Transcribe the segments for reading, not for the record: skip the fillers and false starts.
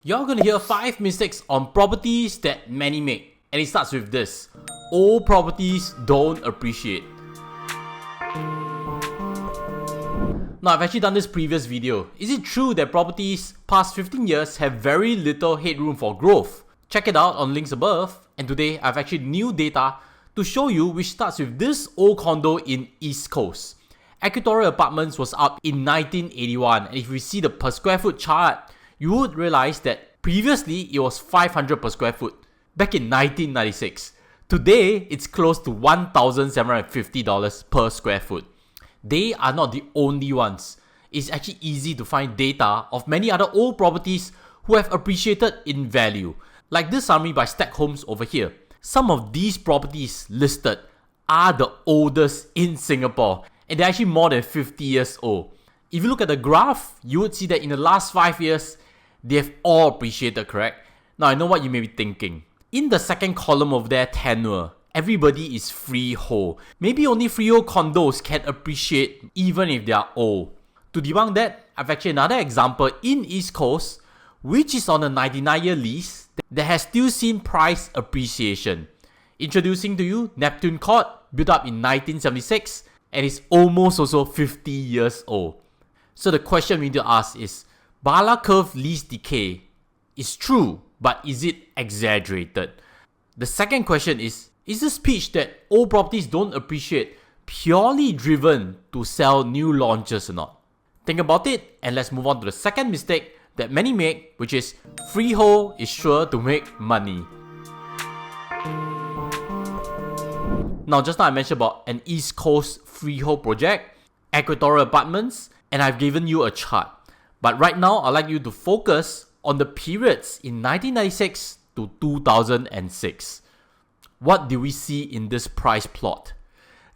You're gonna hear 5 mistakes on properties that many make, and it starts with this: old properties don't appreciate. Now, I've actually done this previous video. Is it true that properties past 15 years have very little headroom for growth? Check it out on links above, and today I've actually new data to show you, which starts with this old condo in East Coast. Accrued Apartments was up in 1981, and if we see the per square foot chart, you would realize that previously it was 500 per square foot back in 1996. Today, it's close to $1,750 per square foot. They are not the only ones. It's actually easy to find data of many other old properties who have appreciated in value, like this summary by Stack Homes over here. Some of these properties listed are the oldest in Singapore, and they're actually more than 50 years old. If you look at the graph, you would see that in the last 5 years, they have all appreciated, correct? Now, I know what you may be thinking. In the second column of their tenure, everybody is freehold. Maybe only freehold condos can appreciate even if they are old. To debunk that, I've actually another example in East Coast, which is on a 99-year lease that has still seen price appreciation. Introducing to you Neptune Court, built up in 1976, and is almost also 50 years old. So the question we need to ask is, Bala curve lease decay is true, but is it exaggerated? The second question is this pitch that old properties don't appreciate purely driven to sell new launches or not? Think about it, and let's move on to the second mistake that many make, which is freehold is sure to make money. Now, just now I mentioned about an East Coast freehold project, Accrued Apartments, and I've given you a chart. But right now, I'd like you to focus on the periods in 1996 to 2006. What do we see in this price plot?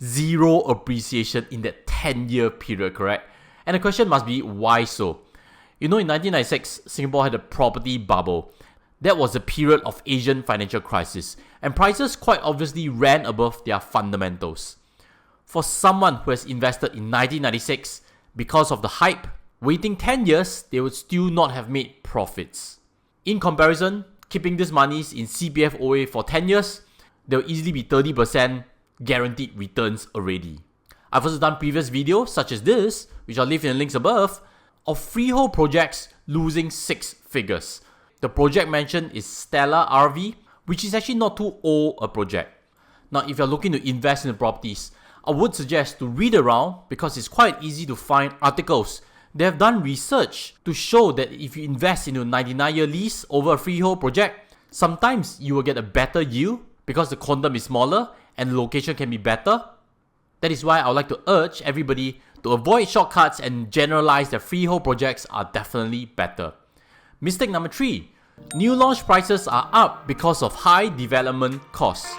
Zero appreciation in that 10-year period, correct? And the question must be, why so? You know, in 1996, Singapore had a property bubble. That was a period of Asian financial crisis, and prices quite obviously ran above their fundamentals. For someone who has invested in 1996 because of the hype, waiting 10 years, they would still not have made profits. In comparison, keeping these monies in CPF OA for 10 years, there will easily be 30% guaranteed returns already. I've also done previous videos such as this, which I'll leave in the links above, of freehold projects losing 6 figures. The project mentioned is STARR RV, which is actually not too old a project. Now, if you're looking to invest in the properties, I would suggest to read around because it's quite easy to find articles. They have done research to show that if you invest in a 99-year lease over a freehold project, sometimes you will get a better yield because the quantum is smaller and the location can be better. That is why I would like to urge everybody to avoid shortcuts and generalize that freehold projects are definitely better. Mistake number 3. New launch prices are up because of high development costs.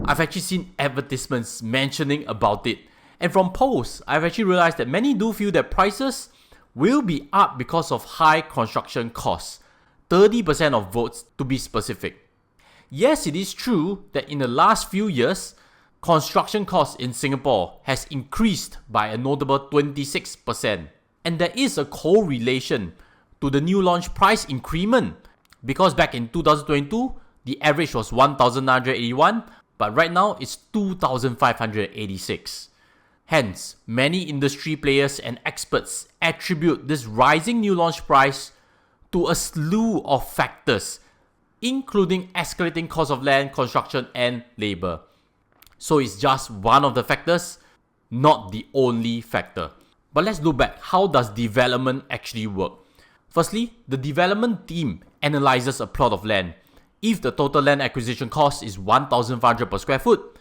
I've actually seen advertisements mentioning about it. And from posts, I've actually realized that many do feel that prices will be up because of high construction costs. 30% of votes to be specific. Yes, it is true that in the last few years, construction costs in Singapore has increased by a notable 26%. And there is a correlation to the new launch price increment, because back in 2022, the average was 1,981, but right now it's 2,586. Hence, many industry players and experts attribute this rising new launch price to a slew of factors, including escalating cost of land, construction, and labor. So it's just one of the factors, not the only factor. But let's look back. How does development actually work? Firstly, the development team analyzes a plot of land. If the total land acquisition cost is 1,500 per square foot,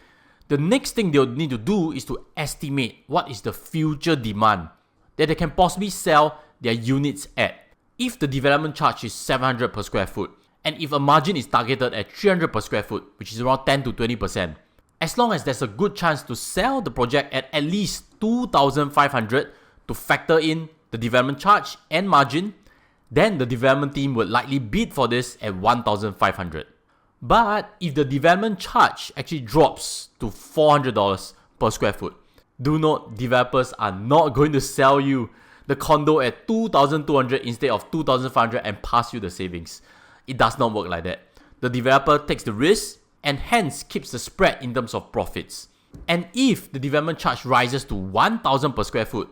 the next thing they'll need to do is to estimate what is the future demand that they can possibly sell their units at. If the development charge is 700 per square foot, and if a margin is targeted at 300 per square foot, which is around 10 to 20%, as long as there's a good chance to sell the project at least 2,500 to factor in the development charge and margin, then the development team would likely bid for this at 1,500. But if the development charge actually drops to $400 per square foot, do note developers are not going to sell you the condo at 2,200 instead of 2,500 and pass you the savings. It does not work like that. The developer takes the risk and hence keeps the spread in terms of profits. And if the development charge rises to 1,000 per square foot,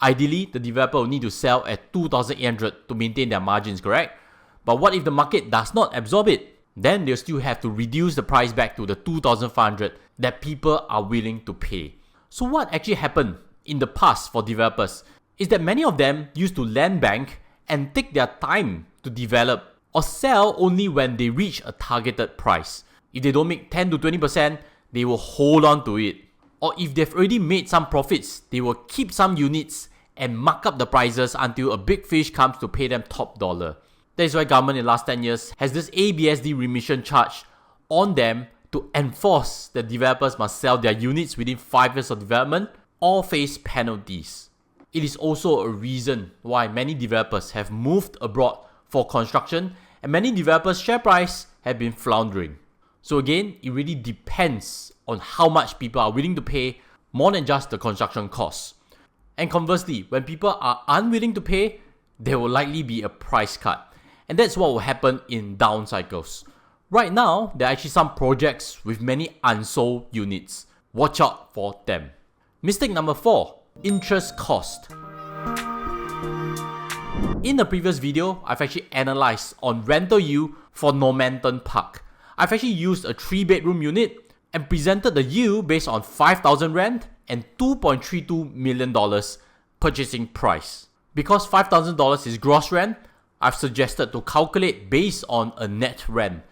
ideally the developer will need to sell at 2,800 to maintain their margins, correct? But what if the market does not absorb it? Then they'll still have to reduce the price back to the 2,500 that people are willing to pay. So what actually happened in the past for developers is that many of them used to land bank and take their time to develop or sell only when they reach a targeted price. If they don't make 10 to 20%, they will hold on to it. Or if they've already made some profits, they will keep some units and mark up the prices until a big fish comes to pay them top dollar. That is why government in the last 10 years has this ABSD remission charge on them to enforce that developers must sell their units within 5 years of development or face penalties. It is also a reason why many developers have moved abroad for construction and many developers' share price have been floundering. So again, it really depends on how much people are willing to pay more than just the construction costs. And conversely, when people are unwilling to pay, there will likely be a price cut. And that's what will happen in down cycles. Right now, there are actually some projects with many unsold units. Watch out for them. Mistake number 4, interest cost. In the previous video, I've actually analyzed on rental yield for Normanton Park. I've actually used a 3-bedroom unit and presented the yield based on 5,000 rent and $2.32 million purchasing price. Because $5,000 is gross rent, I've suggested to calculate based on a net rent.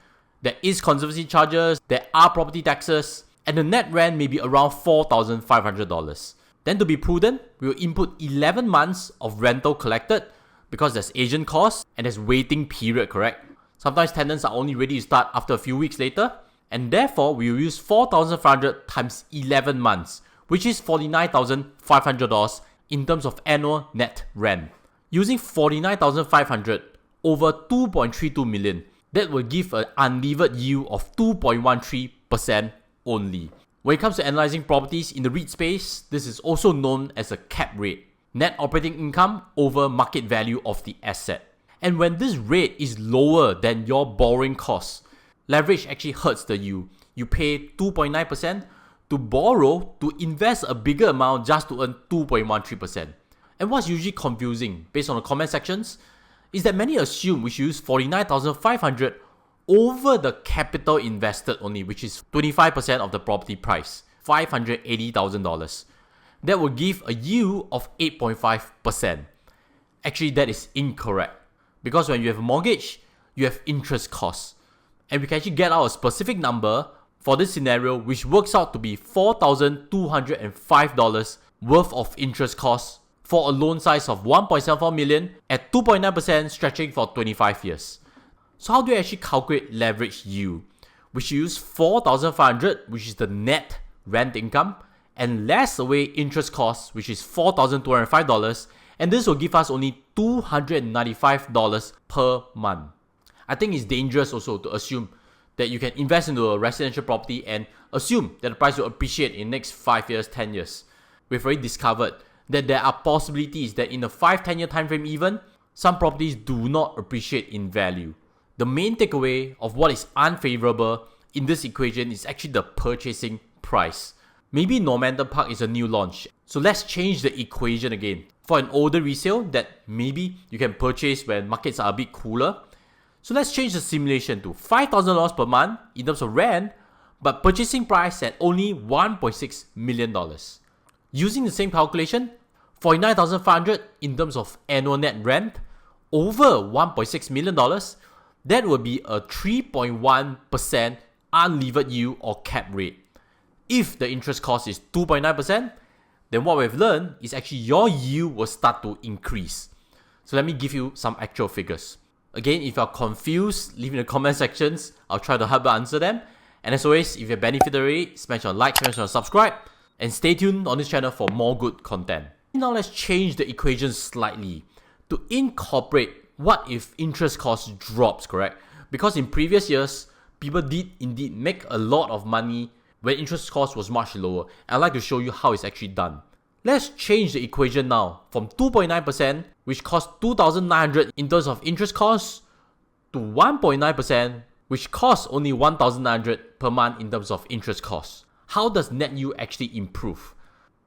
There is conservancy charges, there are property taxes, and the net rent may be around $4,500. Then to be prudent, we will input 11 months of rental collected because there's agent costs and there's waiting period, correct? Sometimes tenants are only ready to start after a few weeks later, and therefore we will use 4,500 times 11 months, which is $49,500 in terms of annual net rent. Using 49,500 over 2.32 million, that will give an unlevered yield of 2.13% only. When it comes to analyzing properties in the REIT space, this is also known as a cap rate, net operating income over market value of the asset. And when this rate is lower than your borrowing costs, leverage actually hurts the yield. You pay 2.9% to borrow to invest a bigger amount just to earn 2.13%. And what's usually confusing based on the comment sections is that many assume we should use 49,500 over the capital invested only, which is 25% of the property price, $580,000. That will give a yield of 8.5%. Actually, that is incorrect. Because when you have a mortgage, you have interest costs. And we can actually get out a specific number for this scenario, which works out to be $4,205 worth of interest costs for a loan size of 1.74 million at 2.9% stretching for 25 years. So how do you actually calculate leverage yield? We should use 4,500, which is the net rent income, and less away interest costs, which is $4,205, and this will give us only $295 per month. I think it's dangerous also to assume that you can invest into a residential property and assume that the price will appreciate in the next 5 years, 10 years. We've already discovered that there are possibilities that in a 5-10 year time frame even, some properties do not appreciate in value. The main takeaway of what is unfavorable in this equation is actually the purchasing price. Maybe Normanton Park is a new launch, so let's change the equation again. For an older resale that maybe you can purchase when markets are a bit cooler, so let's change the simulation to $5,000 per month in terms of rent, but purchasing price at only $1.6 million. Using the same calculation, 49,500 in terms of annual net rent over $1.6 million, that would be a 3.1% unlevered yield or cap rate. If the interest cost is 2.9%, then what we've learned is actually your yield will start to increase. So let me give you some actual figures. Again, if you're confused, leave in the comment sections. I'll try to help you answer them. And as always, if you benefited already, smash on like, smash on subscribe, and stay tuned on this channel for more good content. Now let's change the equation slightly to incorporate what if interest cost drops, correct? Because in previous years, people did indeed make a lot of money when interest cost was much lower. I'd like to show you how it's actually done. Let's change the equation now from 2.9%, which costs 2,900 in terms of interest costs, to 1.9%, which costs only 1,900 per month in terms of interest costs. How does net yield actually improve?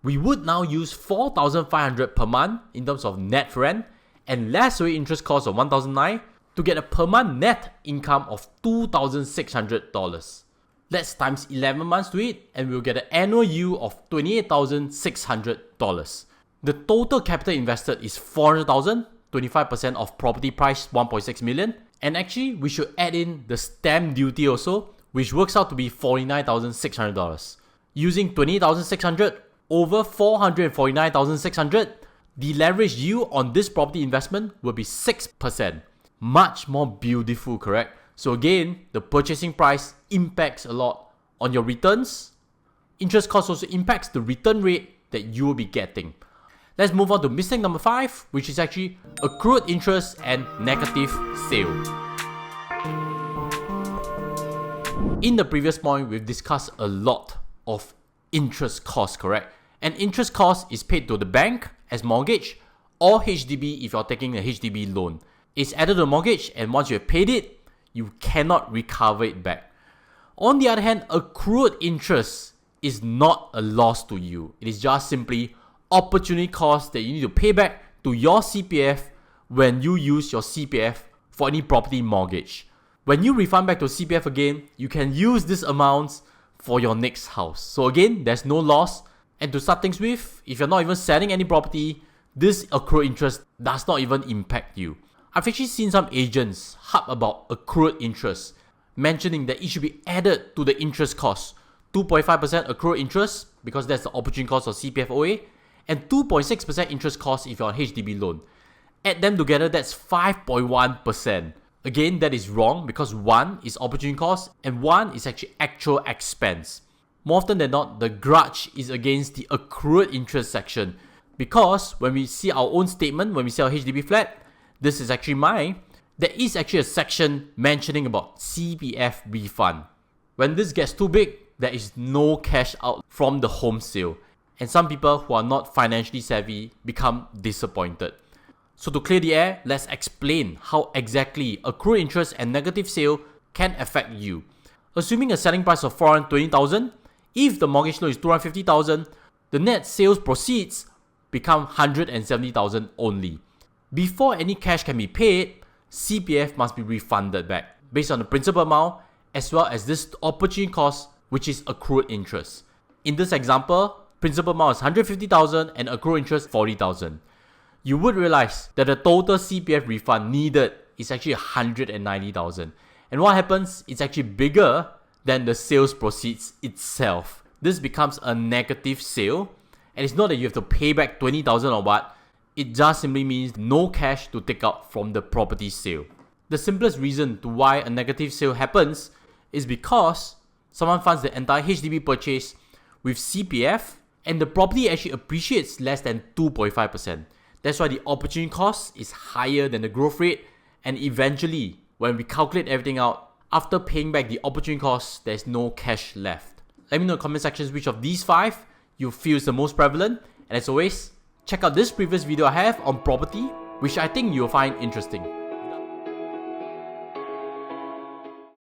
We would now use 4,500 per month in terms of net rent and less away interest costs of 1,900 to get a per month net income of $2,600. Let's times 11 months to it and we'll get an annual yield of $28,600. The total capital invested is $400,000, 25% of property price $1.6 million. And actually, we should add in the stamp duty also, which works out to be $49,600. Using $28,600 over $449,600, the leverage yield on this property investment will be 6%. Much more beautiful, correct? So again, the purchasing price impacts a lot on your returns. Interest cost also impacts the return rate that you will be getting. Let's move on to mistake number 5, which is actually accrued interest and negative sale. In the previous point, we've discussed a lot of interest costs, correct? And interest cost is paid to the bank as mortgage or HDB if you're taking a HDB loan. It's added to the mortgage, and once you have paid it, you cannot recover it back. On the other hand, accrued interest is not a loss to you. It is just simply opportunity cost that you need to pay back to your CPF when you use your CPF for any property mortgage. When you refund back to CPF again, you can use these amounts for your next house. So again, there's no loss. And to start things with, if you're not even selling any property, this accrued interest does not even impact you. I've actually seen some agents harp about accrued interest, mentioning that it should be added to the interest cost. 2.5% accrued interest, because that's the opportunity cost of CPF OA, and 2.6% interest cost if you're on HDB loan. Add them together, that's 5.1%. Again, that is wrong because one is opportunity cost and one is actually actual expense. More often than not, the grudge is against the accrued interest section, because when we see our own statement, when we sell a HDB flat, this is actually mine, there is actually a section mentioning about CPF refund. When this gets too big, there is no cash out from the home sale. And some people who are not financially savvy become disappointed. So to clear the air, let's explain how exactly accrued interest and negative sale can affect you. Assuming a selling price of $420,000, if the mortgage loan is $250,000, the net sales proceeds become $170,000 only. Before any cash can be paid, CPF must be refunded back based on the principal amount as well as this opportunity cost, which is accrued interest. In this example, principal amount is $150,000 and accrued interest $40,000. You would realize that the total CPF refund needed is actually $190,000. And what happens, it's actually bigger than the sales proceeds itself. This becomes a negative sale, and it's not that you have to pay back $20,000 or what, it just simply means no cash to take out from the property sale. The simplest reason to why a negative sale happens is because someone funds the entire HDB purchase with CPF and the property actually appreciates less than 2.5%. That's why the opportunity cost is higher than the growth rate, and eventually, when we calculate everything out, after paying back the opportunity cost, there's no cash left. Let me know in the comment sections which of these 5 you feel is the most prevalent, and as always, check out this previous video I have on property, which I think you'll find interesting.